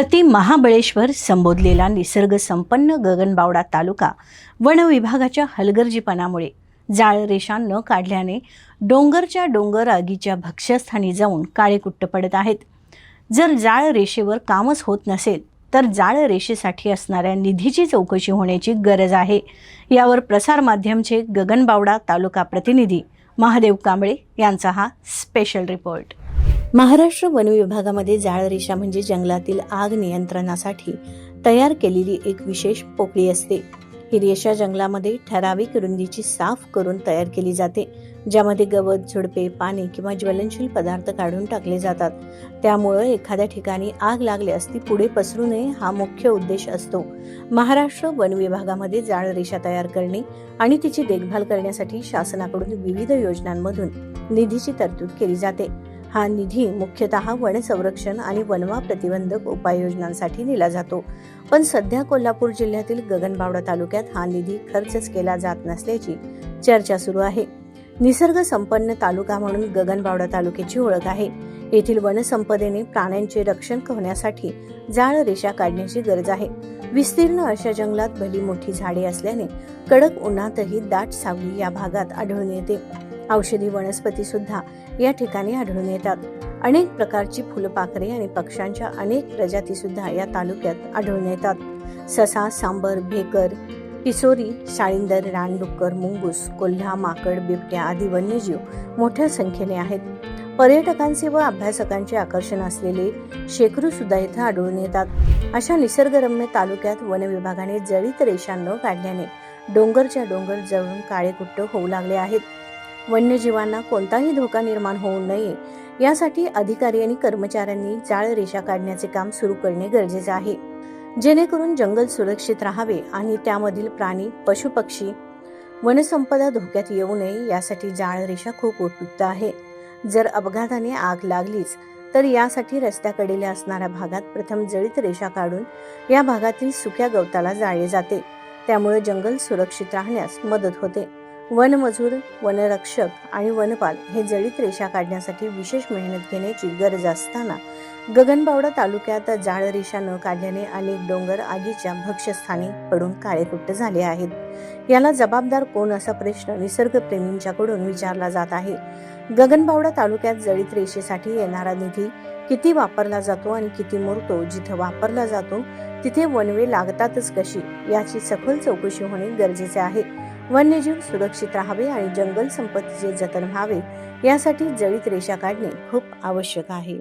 प्रति महाबळेश्वर संबोधलेला निसर्ग संपन्न गगनबावडा तालुका वन विभागाच्या हलगर्जीपणामुळे जाळरेषा न काढल्याने डोंगरच्या डोंगर आगीच्या भक्ष्यस्थानी जाऊन काळेकुट्ट पडत आहेत। जर जाळ रेषेवर कामच होत नसेल तर जाळ रेषेसाठी असणाऱ्या निधीची चौकशी होण्याची गरज आहे। यावर प्रसार माध्यमचे गगनबावडा तालुका प्रतिनिधी महादेव कांबळे यांचा हा स्पेशल रिपोर्ट। महाराष्ट्र वन विभागामध्ये जाळ रेषा म्हणजे जंगलातील आग नियंत्रणासाठी तयार केलेली एक विशेष पोकळी असते। ही रेषा जंगलामध्ये ठराविक रुंदीची साफ करून तयार केली जाते, ज्यामध्ये गवत, झुडपे, पाने किंवा ज्वलनशील पदार्थ काढून टाकले जातात। त्यामुळे एखाद्या ठिकाणी आग लागल्यास ती पुढे पसरू नये हा मुख्य उद्देश असतो। महाराष्ट्र वन विभागामध्ये जाळ रेषा तयार करणे आणि तिची देखभाल करण्यासाठी शासनाकडून विविध योजनांमधून निधीची तरतूद केली जाते। हा निधी मुख्यतः वन संरक्षण आणि वनवा प्रतिबंधक उपाययोजनांसाठी दिला जातो। पण सध्या कोल्हापूर जिल्ह्यातील गगनबावडा तालुक्यात हा निधी खर्चच केला जात नसल्याची चर्चा सुरू आहे। निसर्ग संपन्न तालुका म्हणून गगनबावडा तालुक्याची ओळख आहे। येथील वनसंपदेने प्राण्यांचे रक्षण होण्यासाठी जाळ रेषा काढण्याची गरज आहे। विस्तीर्ण अशा जंगलात भली मोठी झाडे असल्याने कडक उन्हातही दाट सावली या भागात आढळून येते। औषधी वनस्पती सुद्धा या ठिकाणी आढळून येतात। अनेक प्रकारची फुलपाखरे आणि पक्ष्यांच्या अनेक प्रजाती सुद्धा या तालुक्यात आढळून येतात। ससा, सांबर, भेकर, पिसोरी, शाळिंदर, रानडुक्कर, मुंगूस, कोल्हा, माकड, बिबट्या आदी वन्यजीव मोठ्या संख्येने आहेत। पर्यटकांचे व अभ्यासकांचे आकर्षण असलेले शेकरू सुद्धा इथे आढळून येतात। अशा निसर्गरम्य तालुक्यात वन विभागाने जळीत रेषा न काढल्याने डोंगरच्या डोंगर जळून काळेकुट्ट होऊ लागले आहेत। वन्यजीवांना कोणताही धोका निर्माण होऊ नये यासाठी अधिकारी आणि कर्मचाऱ्यांनी जाळ रेषा काढण्याचे काम सुरू करणे गरजेचे आहे, जेणेकरून जंगल सुरक्षित राहावे आणि त्यामधील प्राणी, पशुपक्षी, वनसंपदा धोक्यात येऊ नये यासाठी जाळ रेषा खूप उपयुक्त आहे। जर अपघाताने आग लागलीच तर यासाठी रस्त्याकडेला असणाऱ्या भागात प्रथम जळीत रेषा काढून या भागातील सुक्या गवताला जाळले जाते। त्यामुळे जंगल सुरक्षित राहण्यास मदत होते। वनमजूर, वनरक्षक आणि वनपाल हे जळीत रेषा काढण्यासाठी विशेष मेहनत घेण्याची गरज असताना गगनबावडा तालुक्यात जाळ रेषा न काढल्याने अनेक डोंगर आगीच्या भक्ष्यस्थानी पडून काळेकुट्ट झाले आहेत। याला जबाबदार कोण असा प्रश्न निसर्गप्रेमींच्याकडून विचारला जात आहे। गगनबावडा तालुक्यात जळीत रेषेसाठी येणारा निधी किती वापरला जातो आणि किती मुरतो, जिथे वापरला जातो तिथे वनवे लागतातच कशी याची सखोल चौकशी होणे गरजेचे आहे। वन्यजीव सुरक्षित राहावे आणि जंगल संपत्तीचे जतन व्हावे यासाठी जळीत रेषा काढणे खूप आवश्यक आहे।